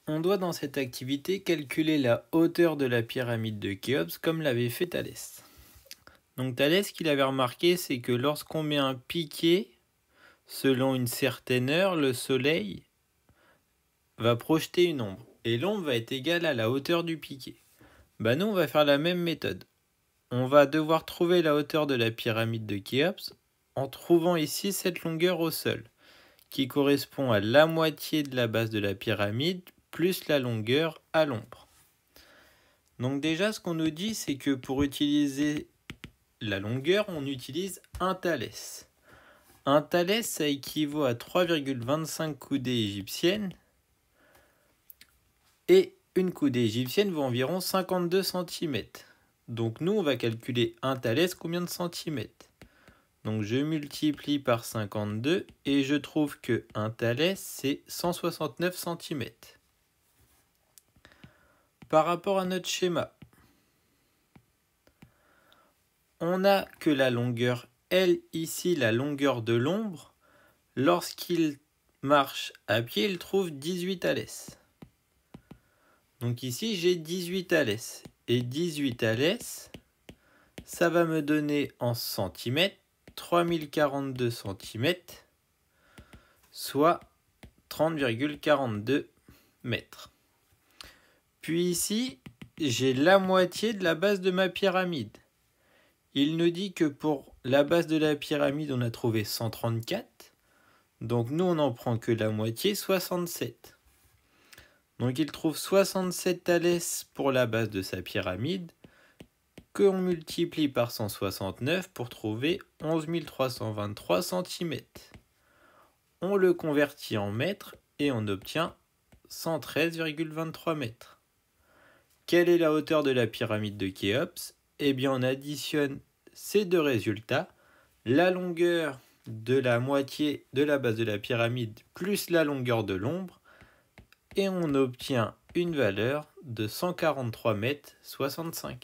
On doit dans cette activité calculer la hauteur de la pyramide de Khéops comme l'avait fait Thalès. Donc Thalès, ce qu'il avait remarqué, c'est que lorsqu'on met un piquet, selon une certaine heure, le soleil va projeter une ombre. Et l'ombre va être égale à la hauteur du piquet. Nous, on va faire la même méthode. On va devoir trouver la hauteur de la pyramide de Khéops en trouvant ici cette longueur au sol, qui correspond à la moitié de la base de la pyramide plus la longueur à l'ombre. Donc déjà, ce qu'on nous dit, c'est que pour utiliser la longueur, on utilise un thalès. Un thalès, ça équivaut à 3,25 coudées égyptiennes. Et une coudée égyptienne vaut environ 52 cm. Donc nous, on va calculer un thalès combien de centimètres. Donc je multiplie par 52 et je trouve que un thalès, c'est 169 cm. Par rapport à notre schéma, on a que la longueur L, ici la longueur de l'ombre, lorsqu'il marche à pied, il trouve 18 thalès. Donc ici, j'ai 18 thalès. Et 18 thalès, ça va me donner en centimètres 3042 cm, soit 30,42 mètres. Puis ici, j'ai la moitié de la base de ma pyramide. Il nous dit que pour la base de la pyramide, on a trouvé 134. Donc nous, on n'en prend que la moitié, 67. Donc il trouve 67 thalès pour la base de sa pyramide, qu'on multiplie par 169 pour trouver 11 323 cm. On le convertit en mètres et on obtient 113,23 mètres. Quelle est la hauteur de la pyramide de Khéops ? Eh bien, on additionne ces deux résultats, la longueur de la moitié de la base de la pyramide plus la longueur de l'ombre, et on obtient une valeur de 143,65 m.